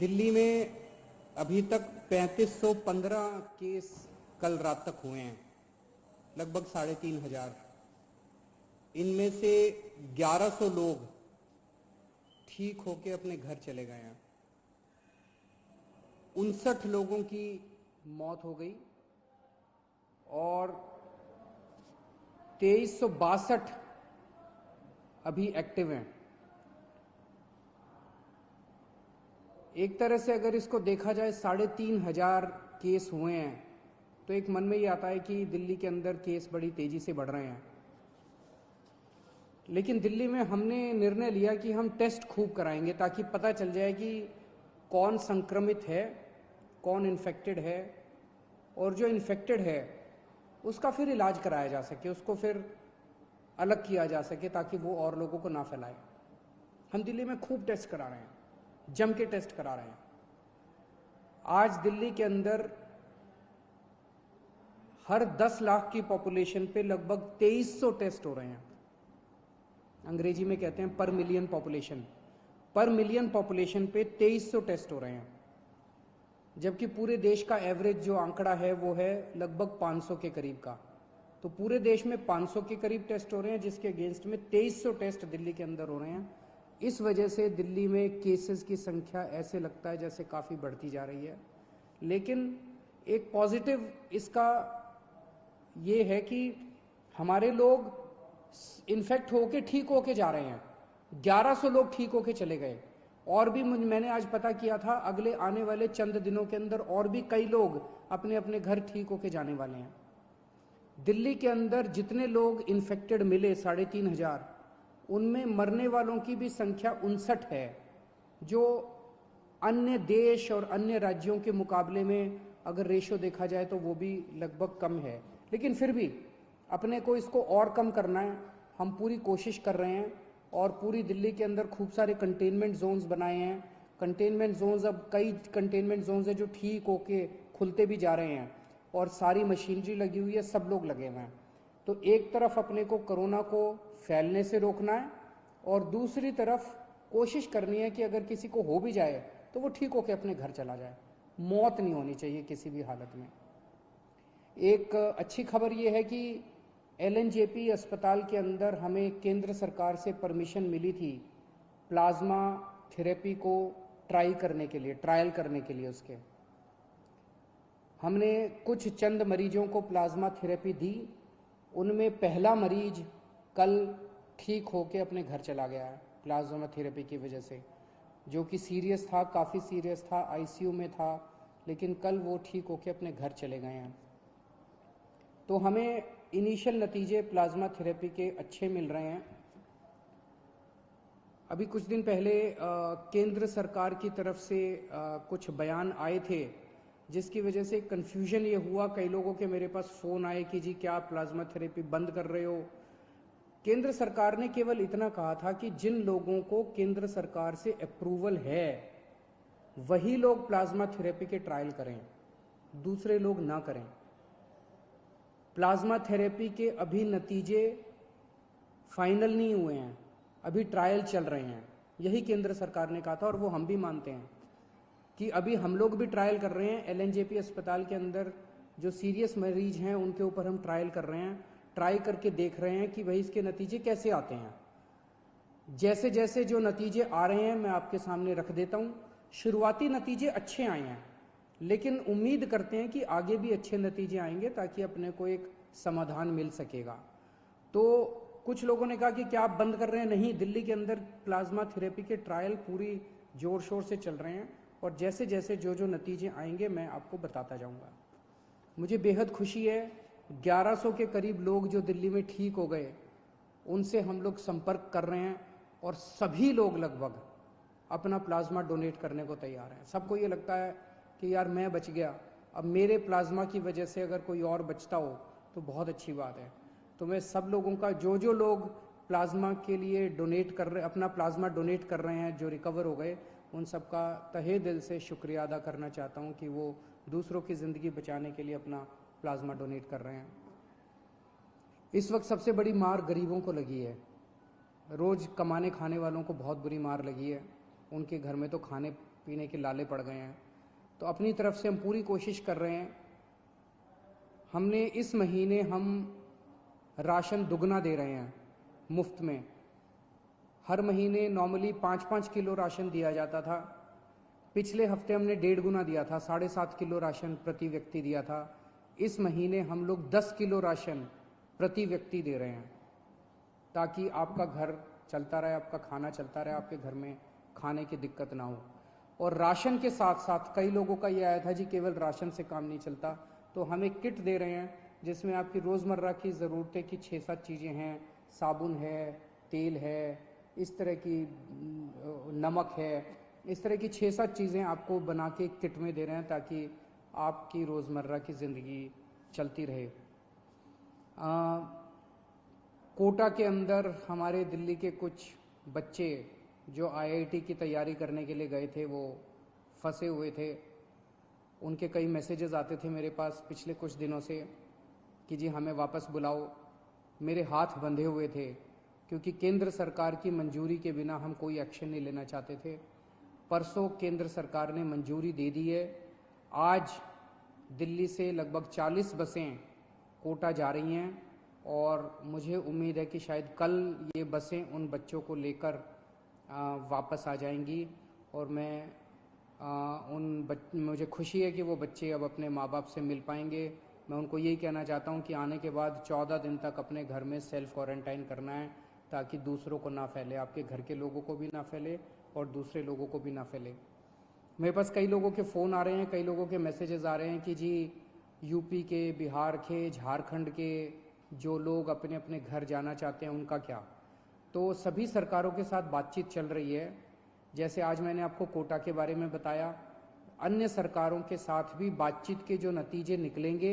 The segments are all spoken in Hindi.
दिल्ली में अभी तक 3515 केस कल रात तक हुए हैं, लगभग 3,500। इनमें से 1100 लोग ठीक होके अपने घर चले गए हैं। 59 लोगों की मौत हो गई और 2362 अभी एक्टिव हैं। एक तरह से अगर इसको देखा जाए 3,500 केस हुए हैं तो एक मन में ये आता है कि दिल्ली के अंदर केस बड़ी तेजी से बढ़ रहे हैं। लेकिन दिल्ली में हमने निर्णय लिया कि हम टेस्ट खूब कराएंगे ताकि पता चल जाए कि कौन संक्रमित है, कौन इन्फेक्टेड है, और जो इन्फेक्टेड है उसका फिर इलाज कराया जा सके, उसको फिर अलग किया जा सके ताकि वो और लोगों को ना फैलाए। हम दिल्ली में खूब टेस्ट करा रहे हैं, जम के टेस्ट करा रहे हैं। आज दिल्ली के अंदर हर 10 लाख की पॉपुलेशन पे लगभग 2300 टेस्ट हो रहे हैं। अंग्रेजी में कहते हैं पर मिलियन पॉपुलेशन। पर मिलियन पॉपुलेशन पे 2300 टेस्ट हो रहे हैं, जबकि पूरे देश का एवरेज जो आंकड़ा है वो है लगभग 500 के करीब का। तो पूरे देश में 500 के करीब टेस्ट हो रहे हैं, जिसके अगेंस्ट में 2300 टेस्ट दिल्ली के अंदर हो रहे हैं। इस वजह से दिल्ली में केसेस की संख्या ऐसे लगता है जैसे काफ़ी बढ़ती जा रही है। लेकिन एक पॉजिटिव इसका ये है कि हमारे लोग इन्फेक्ट होके ठीक होके जा रहे हैं। 1100 लोग ठीक होके चले गए, और भी मैंने आज पता किया था अगले आने वाले चंद दिनों के अंदर और भी कई लोग अपने अपने घर ठीक होके जाने वाले हैं। दिल्ली के अंदर जितने लोग इन्फेक्टेड मिले 3,500, उनमें मरने वालों की भी संख्या 59 है, जो अन्य देश और अन्य राज्यों के मुकाबले में अगर रेशो देखा जाए तो वो भी लगभग कम है। लेकिन फिर भी अपने को इसको और कम करना है, हम पूरी कोशिश कर रहे हैं और पूरी दिल्ली के अंदर खूब सारे कंटेनमेंट जोन्स बनाए हैं। कंटेनमेंट जोन्स, अब कई कंटेनमेंट जोन्स है जो ठीक होके खुलते भी जा रहे हैं और सारी मशीनरी लगी हुई है, सब लोग लगे हुए हैं। तो एक तरफ अपने को कोरोना को फैलने से रोकना है और दूसरी तरफ कोशिश करनी है कि अगर किसी को हो भी जाए तो वो ठीक होके अपने घर चला जाए। मौत नहीं होनी चाहिए किसी भी हालत में। एक अच्छी खबर ये है कि LNJP अस्पताल के अंदर हमें केंद्र सरकार से परमिशन मिली थी प्लाज्मा थेरेपी को ट्रायल करने के लिए। उसके हमने कुछ चंद मरीजों को प्लाज्मा थेरेपी दी। उनमें पहला मरीज कल ठीक होके अपने घर चला गया है प्लाज्मा थेरेपी की वजह से, जो कि सीरियस था, काफ़ी सीरियस था, ICU में था, लेकिन कल वो ठीक होके अपने घर चले गए हैं। तो हमें इनिशियल नतीजे प्लाज्मा थेरेपी के अच्छे मिल रहे हैं। अभी कुछ दिन पहले केंद्र सरकार की तरफ से कुछ बयान आए थे, जिसकी वजह से कन्फ्यूजन ये हुआ, कई लोगों के मेरे पास फ़ोन आए कि जी क्या प्लाज्मा थेरेपी बंद कर रहे हो। केंद्र सरकार ने केवल इतना कहा था कि जिन लोगों को केंद्र सरकार से अप्रूवल है वही लोग प्लाज्मा थेरेपी के ट्रायल करें, दूसरे लोग ना करें। प्लाज्मा थेरेपी के अभी नतीजे फाइनल नहीं हुए हैं, अभी ट्रायल चल रहे हैं, यही केंद्र सरकार ने कहा था और वो हम भी मानते हैं कि अभी हम लोग भी ट्रायल कर रहे हैं। LNJP अस्पताल के अंदर जो सीरियस मरीज हैं उनके ऊपर हम ट्रायल कर रहे हैं, ट्राई करके देख रहे हैं कि भाई इसके नतीजे कैसे आते हैं। जैसे जैसे जो नतीजे आ रहे हैं मैं आपके सामने रख देता हूँ। शुरुआती नतीजे अच्छे आए हैं, लेकिन उम्मीद करते हैं कि आगे भी अच्छे नतीजे आएंगे ताकि अपने को एक समाधान मिल सकेगा। तो कुछ लोगों ने कहा कि क्या आप बंद कर रहे हैं? नहीं, दिल्ली के अंदर प्लाज्मा थेरेपी के ट्रायल पूरी जोर शोर से चल रहे हैं और जैसे जैसे जो जो नतीजे आएंगे मैं आपको बताता जाऊंगा। मुझे बेहद खुशी है, 1100 के करीब लोग जो दिल्ली में ठीक हो गए उनसे हम लोग संपर्क कर रहे हैं और सभी लोग लगभग अपना प्लाज्मा डोनेट करने को तैयार हैं। सबको ये लगता है कि यार मैं बच गया, अब मेरे प्लाज्मा की वजह से अगर कोई और बचता हो तो बहुत अच्छी बात है। तो मैं सब लोगों का, जो जो लोग प्लाज्मा के लिए डोनेट कर रहे, अपना प्लाज्मा डोनेट कर रहे हैं, जो रिकवर हो गए, उन सब का तहे दिल से शुक्रिया अदा करना चाहता हूं कि वो दूसरों की ज़िंदगी बचाने के लिए अपना प्लाज्मा डोनेट कर रहे हैं। इस वक्त सबसे बड़ी मार गरीबों को लगी है, रोज़ कमाने खाने वालों को बहुत बुरी मार लगी है। उनके घर में तो खाने पीने के लाले पड़ गए हैं। तो अपनी तरफ से हम पूरी कोशिश कर रहे हैं। हमने इस महीने हम राशन दुगना दे रहे हैं मुफ्त में। हर महीने नॉर्मली 5-5 किलो राशन दिया जाता था। पिछले हफ्ते हमने 1.5 गुना दिया था, 7.5 किलो राशन प्रति व्यक्ति दिया था। इस महीने हम लोग 10 किलो राशन प्रति व्यक्ति दे रहे हैं, ताकि आपका घर चलता रहे, आपका खाना चलता रहे, आपके घर में खाने की दिक्कत ना हो। और राशन के साथ साथ कई लोगों का ये आया था जी केवल राशन से काम नहीं चलता, तो हम एक किट दे रहे हैं जिसमें आपकी रोज़मर्रा की ज़रूरतें की 6-7 चीज़ें हैं। साबुन है, तेल है, इस तरह की नमक है, इस तरह की 6-7 चीज़ें आपको बना के किट में दे रहे हैं ताकि आपकी रोज़मर्रा की ज़िंदगी चलती रहे। कोटा के अंदर हमारे दिल्ली के कुछ बच्चे जो IIT की तैयारी करने के लिए गए थे वो फंसे हुए थे। उनके कई मैसेजेस आते थे मेरे पास पिछले कुछ दिनों से कि जी हमें वापस बुलाओ। मेरे हाथ बंधे हुए थे क्योंकि केंद्र सरकार की मंजूरी के बिना हम कोई एक्शन नहीं लेना चाहते थे। परसों केंद्र सरकार ने मंजूरी दे दी है। आज दिल्ली से लगभग 40 बसें कोटा जा रही हैं और मुझे उम्मीद है कि शायद कल ये बसें उन बच्चों को लेकर वापस आ जाएंगी। और मुझे खुशी है कि वो बच्चे अब अपने माँ बाप से मिल पाएंगे। मैं उनको यही कहना चाहता हूँ कि आने के बाद 14 दिन तक अपने घर में सेल्फ क्वारंटाइन करना है ताकि दूसरों को ना फैले, आपके घर के लोगों को भी ना फैले और दूसरे लोगों को भी ना फैले। मेरे पास कई लोगों के फ़ोन आ रहे हैं, कई लोगों के मैसेजेस आ रहे हैं कि जी यूपी के, बिहार के, झारखंड के जो लोग अपने अपने घर जाना चाहते हैं उनका क्या। तो सभी सरकारों के साथ बातचीत चल रही है। जैसे आज मैंने आपको कोटा के बारे में बताया, अन्य सरकारों के साथ भी बातचीत के जो नतीजे निकलेंगे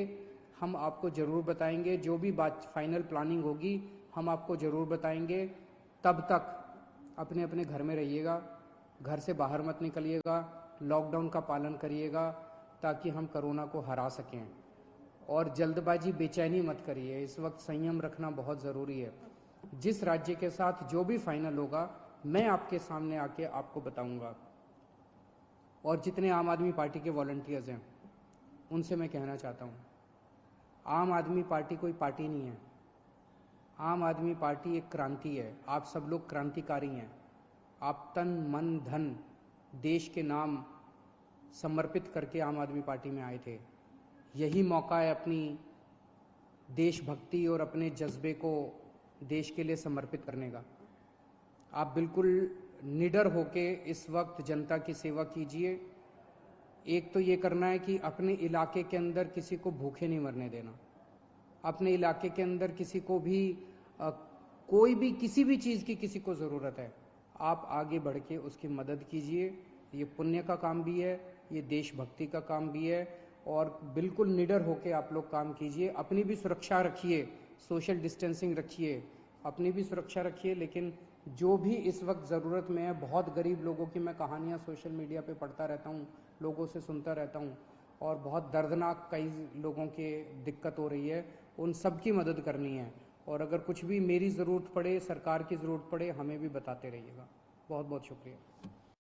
हम आपको ज़रूर बताएंगे। जो भी फाइनल प्लानिंग होगी हम आपको ज़रूर बताएंगे। तब तक अपने अपने घर में रहिएगा, घर से बाहर मत निकलिएगा, लॉकडाउन का पालन करिएगा ताकि हम कोरोना को हरा सकें। और जल्दबाजी, बेचैनी मत करिए। इस वक्त संयम रखना बहुत ज़रूरी है। जिस राज्य के साथ जो भी फाइनल होगा मैं आपके सामने आके आपको बताऊंगा। और जितने आम आदमी पार्टी के वॉलंटियर्स हैं उनसे मैं कहना चाहता हूँ, आम आदमी पार्टी कोई पार्टी नहीं है। आम आदमी पार्टी एक क्रांति है। आप सब लोग क्रांतिकारी हैं। आप तन मन धन देश के नाम समर्पित करके आम आदमी पार्टी में आए थे। यही मौका है अपनी देशभक्ति और अपने जज्बे को देश के लिए समर्पित करने का। आप बिल्कुल निडर होके इस वक्त जनता की सेवा कीजिए। एक तो ये करना है कि अपने इलाके के अंदर किसी को भूखे नहीं मरने देना। अपने इलाके के अंदर किसी को भी कोई भी किसी भी चीज़ की किसी को ज़रूरत है, आप आगे बढ़ के उसकी मदद कीजिए। ये पुण्य का काम भी है, ये देशभक्ति का काम भी है। और बिल्कुल निडर होके आप लोग काम कीजिए। अपनी भी सुरक्षा रखिए, सोशल डिस्टेंसिंग रखिए, अपनी भी सुरक्षा रखिए। लेकिन जो भी इस वक्त ज़रूरत में है, बहुत गरीब लोगों की मैं कहानियाँ सोशल मीडिया पे पढ़ता रहता हूँ, लोगों से सुनता रहता हूँ और बहुत दर्दनाक कई लोगों के दिक्कत हो रही है। उन सब की मदद करनी है। और अगर कुछ भी मेरी ज़रूरत पड़े, सरकार की ज़रूरत पड़े, हमें भी बताते रहिएगा। बहुत बहुत शुक्रिया।